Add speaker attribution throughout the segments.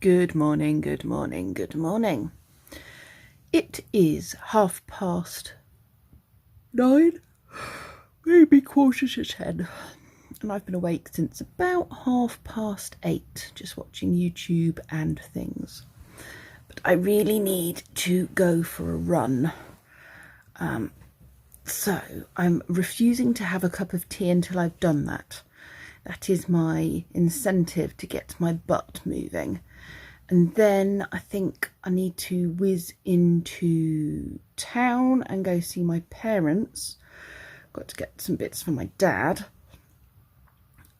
Speaker 1: Good morning, good morning, good morning. It is 9:30, maybe 9:45, and I've been awake since about 8:30, just watching YouTube and things. But I really need to go for a run. So I'm refusing to have a cup of tea until I've done that. That is my incentive to get my butt moving. And then I think I need to whiz into town and go see my parents. Got to get some bits for my dad.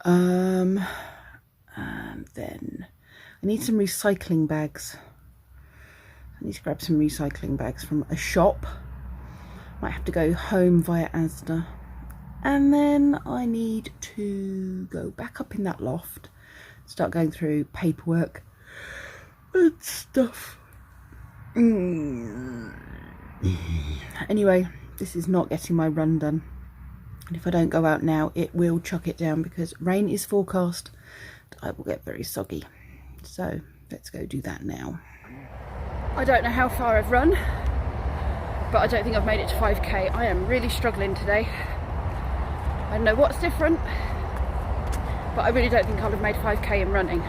Speaker 1: And then I need some recycling bags. I need to grab some recycling bags from a shop. Might have to go home via Asda. And then I need to go back up in that loft, start going through paperwork and stuff. Anyway, this is not getting my run done. And if I don't go out now, it will chuck it down because rain is forecast. I will get very soggy. So let's go do that now. I don't know how far I've run, but I don't think I've made it to 5k. I am really struggling today. I don't know what's different, but I really don't think I'll have made 5k in running.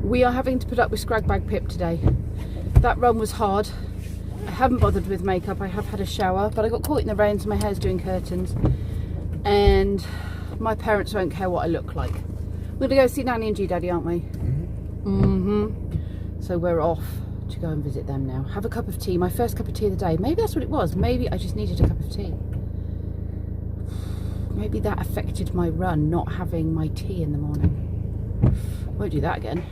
Speaker 1: We are having to put up with Scragbag Pip today. That run was hard. I haven't bothered with makeup. I have had a shower, but I got caught in the rain, so my hair's doing curtains. And my parents won't care what I look like. We're gonna go see Nanny and G-Daddy, aren't we? So we're off to go and visit them now. Have a cup of tea, my first cup of tea of the day. Maybe that's what it was. Maybe I just needed a cup of tea. Maybe that affected my run, not having my tea in the morning. Won't do that again.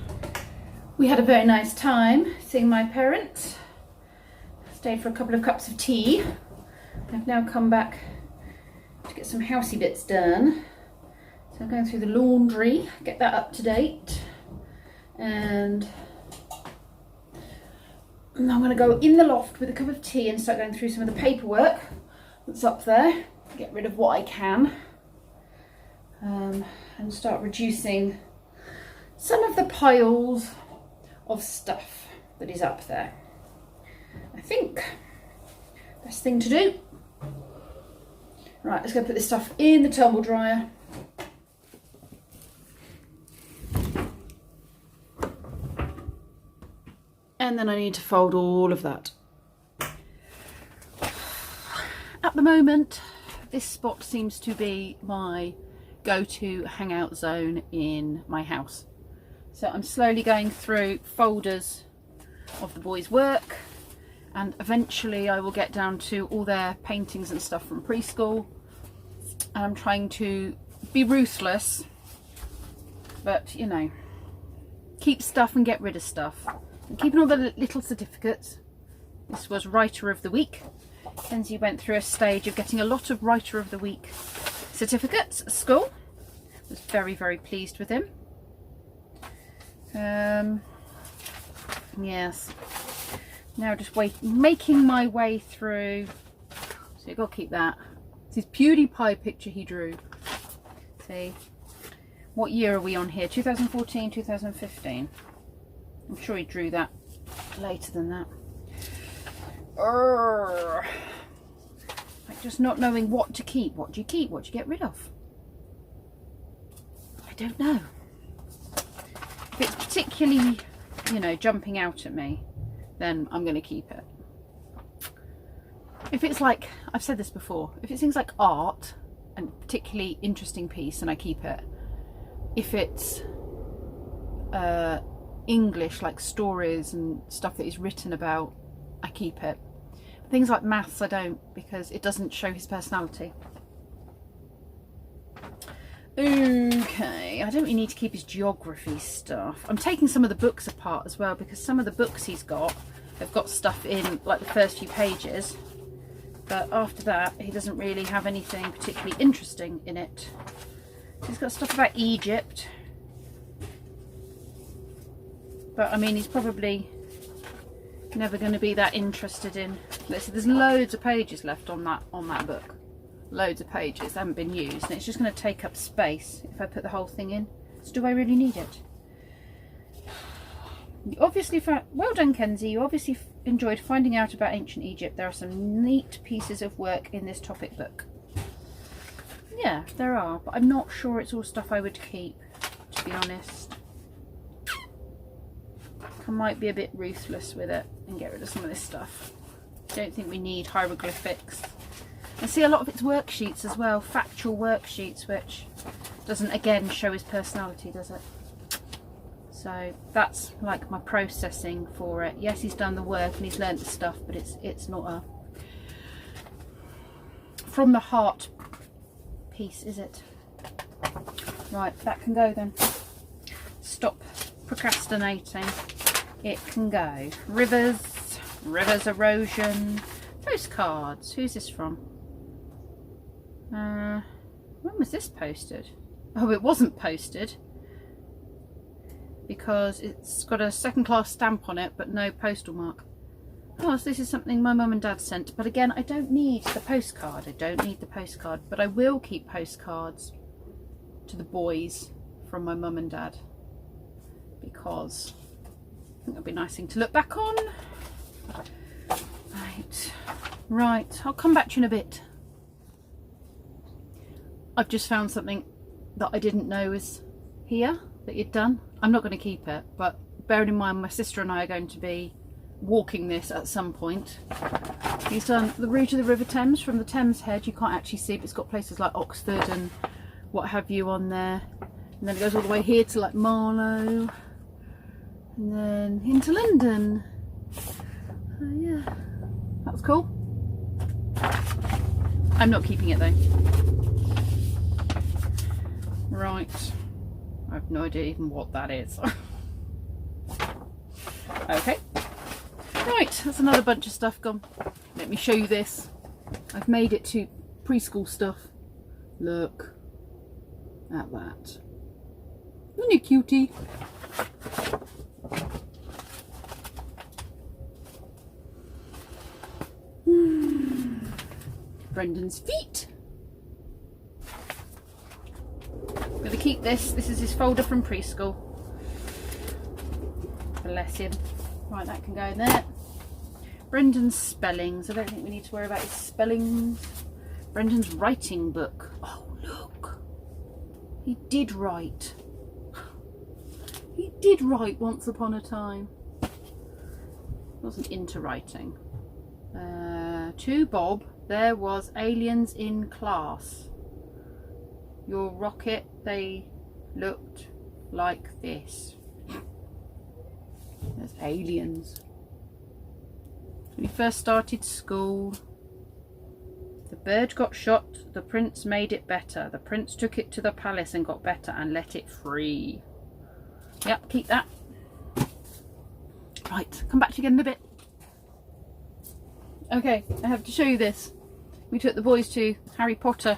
Speaker 1: We had a very nice time seeing my parents. Stayed for a couple of cups of tea. I've now come back to get some housey bits done. So I'm going through the laundry, get that up to date. And I'm going to go in the loft with a cup of tea and start going through some of the paperwork that's up there. Get rid of what I can. And start reducing some of the piles of stuff that is up there. I think best thing to do. Right, let's go put this stuff in the tumble dryer. And then I need to fold all of that. At the moment, this spot seems to be my go-to hangout zone in my house. So I'm slowly going through folders of the boys' work, and eventually I will get down to all their paintings and stuff from preschool. And I'm trying to be ruthless, but you know, keep stuff and get rid of stuff. I'm keeping all the little certificates. This was Writer of the Week. Kenzie went through a stage of getting a lot of Writer of the Week certificates at school. Was very, very pleased with him. Yes. Now just making my way through. So you've got to keep that. It's his PewDiePie picture he drew. See, what year are we on here? 2014, 2015. I'm sure he drew that later than that. Like just not knowing what to keep. What do you keep? What do you get rid of? I don't know. If it's particularly, you know, jumping out at me, then I'm going to keep it. If it's like, I've said this before, if it's things like art and particularly interesting piece, then I keep it. If it's English, like stories and stuff that is written about, I keep it. Things like maths I don't, because it doesn't show his personality. Okay, I don't really need to keep his geography stuff. I'm taking some of the books apart as well, because some of the books he's got have got stuff in like the first few pages, but after that he doesn't really have anything particularly interesting in it. He's got stuff about Egypt, but I mean he's probably never going to be that interested in. There's loads of pages left on that book. Loads of pages that haven't been used, and it's just going to take up space if I put the whole thing in. So do I really need it? You obviously found, well done Kenzie, you obviously enjoyed finding out about ancient Egypt. There are some neat pieces of work in this topic book. Yeah, there are, but I'm not sure it's all stuff I would keep, to be honest. I might be a bit ruthless with it and get rid of some of this stuff. Don't think we need hieroglyphics. I see a lot of its worksheets as well, factual worksheets, which doesn't again show his personality, does it? So that's like my processing for it. Yes, he's done the work and he's learnt the stuff, but it's not a from the heart piece, is it? Right, that can go then. Stop procrastinating. It can go. Rivers erosion, postcards. Who's this from? When was this posted? Oh, it wasn't posted because it's got a second-class stamp on it but no postal mark. Oh, so this is something my mum and dad sent, but again I don't need the postcard. I don't need the postcard, but I will keep postcards to the boys from my mum and dad because I think that'd be a nice thing to look back on. Right, I'll come back to you in a bit. I've just found something that I didn't know was here that you'd done. I'm not going to keep it, but bearing in mind my sister and I are going to be walking this at some point. He's done the route of the River Thames from the Thames Head. You can't actually see, but it's got places like Oxford and what have you on there. And then it goes all the way here to like Marlow. And then into London. Yeah, that was cool. I'm not keeping it though. Right, I have no idea even what that is. Okay, right, that's another bunch of stuff gone. Let me show you this. I've made it to preschool stuff. Look at that. Isn't it cutie? Brendan's feet. I'm going to keep this. This is his folder from preschool. Bless him. Right, that can go in there. Brendan's spellings. I don't think we need to worry about his spellings. Brendan's writing book. Oh, look. He did write. He did write once upon a time. Wasn't into writing. To Bob, there was aliens in class. Your rocket, they looked like this. There's aliens. When he first started school, the bird got shot, the prince made it better. The prince took it to the palace and got better and let it free. Yep, keep that. Right, come back to you again in a bit. Okay, I have to show you this. We took the boys to Harry Potter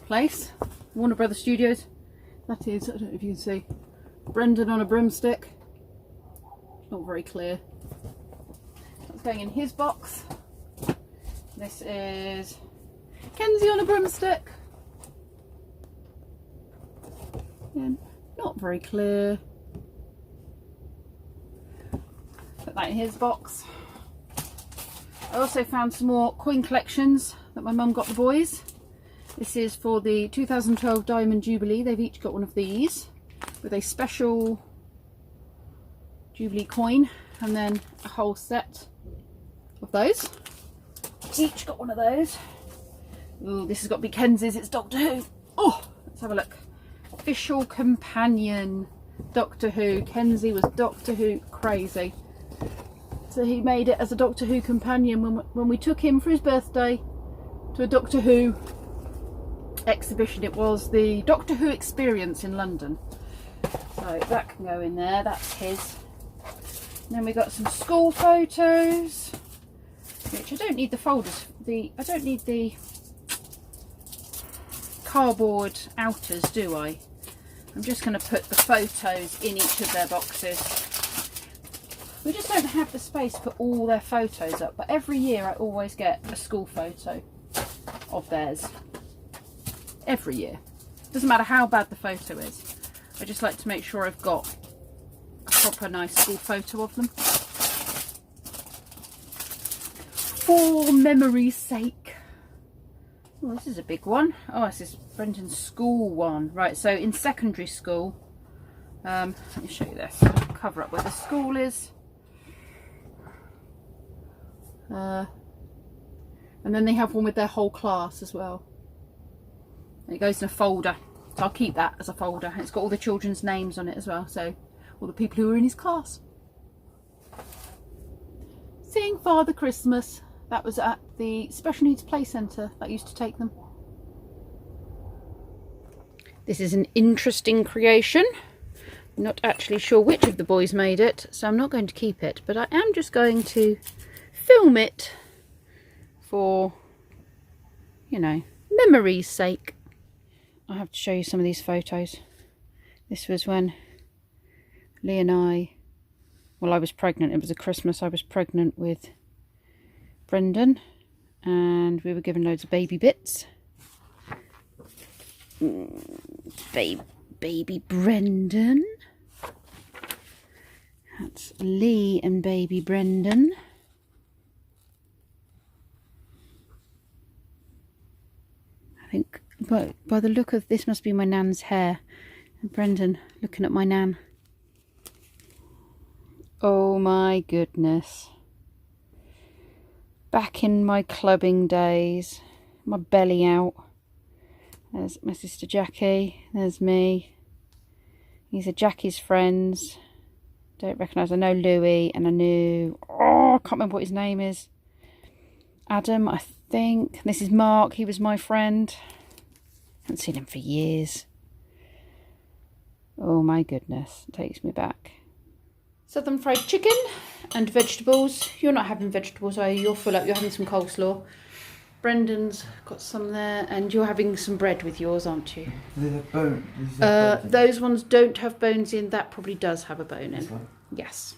Speaker 1: place, Warner Brothers Studios. That is, I don't know if you can see, Brendan on a broomstick. Not very clear. That's going in his box. This is Kenzie on a broomstick. Again, not very clear. Put that in his box. I also found some more coin collections that my mum got the boys. This is for the 2012 Diamond Jubilee. They've each got one of these with a special Jubilee coin and then a whole set of those. Each got one of those. Ooh, this has got to be Kenzie's. It's Doctor Who. Oh, let's have a look. Official companion Doctor Who. Kenzie was Doctor Who crazy. So he made it as a Doctor Who companion when we took him for his birthday to a Doctor Who exhibition. It was the Doctor Who Experience in London. So that can go in there, that's his. And then we got some school photos, which I don't need the folders, I don't need the cardboard outers, do I? I'm just going to put the photos in each of their boxes. We just don't have the space to put all their photos up, but every year I always get a school photo of theirs. Every year. Doesn't matter how bad the photo is. I just like to make sure I've got a proper nice school photo of them. For memory's sake. Oh, this is a big one. Oh, this is Brendan's school one. Right, so in secondary school, let me show you this. I'll cover up where the school is. And then they have one with their whole class as well. And it goes in a folder. So I'll keep that as a folder. It's got all the children's names on it as well. So all the people who were in his class. Seeing Father Christmas. That was at the Special Needs Play Centre that used to take them. This is an interesting creation. I'm not actually sure which of the boys made it, so I'm not going to keep it. But I am just going to film it for, you know, memory's sake. I have to show you some of these photos. This was when Lee and I was pregnant. It was a Christmas. I was pregnant with Brendan and we were given loads of baby bits. Baby Brendan. That's Lee and baby Brendan. I think by the look of this must be my nan's hair. And Brendan looking at my nan. Oh my goodness. Back in my clubbing days, my belly out. There's my sister Jackie, there's me. These are Jackie's friends. Don't recognise, I know Louis and I knew, oh, I can't remember what his name is. Adam, I think. This is Mark, he was my friend. Haven't seen him for years. Oh my goodness, it takes me back. Southern fried chicken and vegetables. You're not having vegetables, are you? You're full up. You're having some coleslaw. Brendan's got some there, and you're having some bread with yours, aren't you? Those ones don't have bones in. That probably does have a bone in. This one? Yes.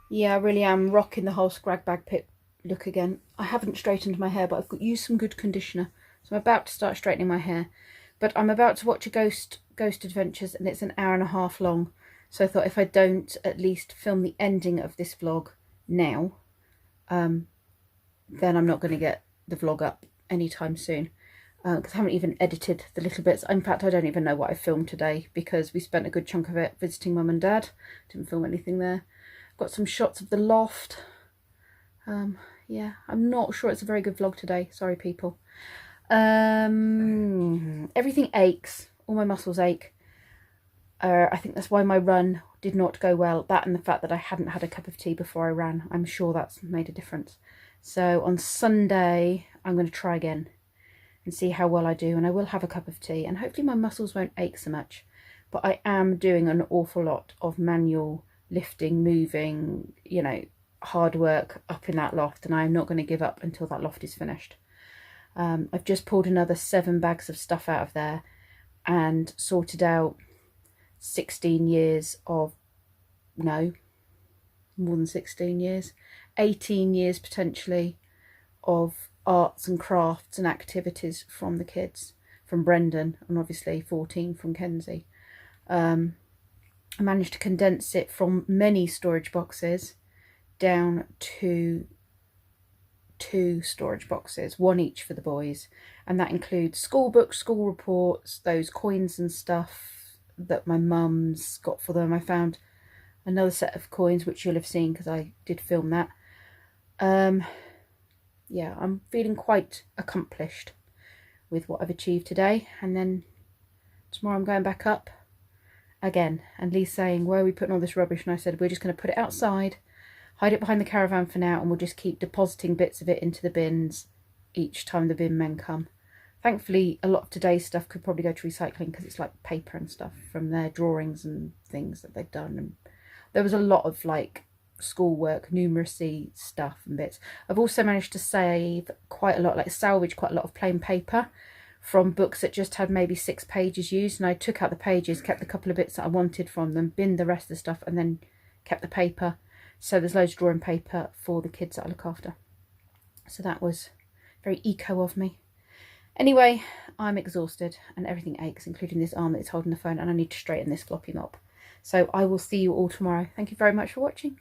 Speaker 1: Yeah, I really am rocking the whole scrag bag pit look again. I haven't straightened my hair, but I've used some good conditioner. So I'm about to start straightening my hair. But I'm about to watch a Ghost Adventures, and it's an hour and a half long. So I thought if I don't at least film the ending of this vlog now, then I'm not going to get the vlog up anytime soon. Because I haven't even edited the little bits. In fact, I don't even know what I filmed today because we spent a good chunk of it visiting Mum and Dad. Didn't film anything there. Got some shots of the loft. Yeah, I'm not sure it's a very good vlog today. Sorry, people. Everything aches. All my muscles ache. I think that's why my run did not go well. That and the fact that I hadn't had a cup of tea before I ran. I'm sure that's made a difference. So on Sunday, I'm going to try again and see how well I do. And I will have a cup of tea. And hopefully my muscles won't ache so much. But I am doing an awful lot of manual lifting, moving, you know, hard work up in that loft. And I'm not going to give up until that loft is finished. I've just pulled another 7 bags of stuff out of there and sorted out 16 years of, no, more than 16 years, 18 years potentially of arts and crafts and activities from the kids, from Brendan, and obviously 14 from Kenzie. I managed to condense it from many storage boxes down to 2 storage boxes, 1 each for the boys, and that includes school books, school reports, those coins and stuff that my mum's got for them. I found another set of coins which you'll have seen because I did film that. Yeah, I'm feeling quite accomplished with what I've achieved today, and then tomorrow I'm going back up again. And Lee's saying, where are we putting all this rubbish? And I said, we're just going to put it outside, hide it behind the caravan for now, and we'll just keep depositing bits of it into the bins each time the bin men come. Thankfully, a lot of today's stuff could probably go to recycling because it's like paper and stuff from their drawings and things that they've done. And there was a lot of like schoolwork, numeracy stuff and bits. I've also managed to save quite a lot, like salvage quite a lot of plain paper from books that just had maybe 6 pages used. And I took out the pages, kept a couple of bits that I wanted from them, binned the rest of the stuff, and then kept the paper. So there's loads of drawing paper for the kids that I look after. So that was very eco of me. Anyway, I'm exhausted and everything aches, including this arm that's holding the phone, and I need to straighten this floppy mop. So I will see you all tomorrow. Thank you very much for watching.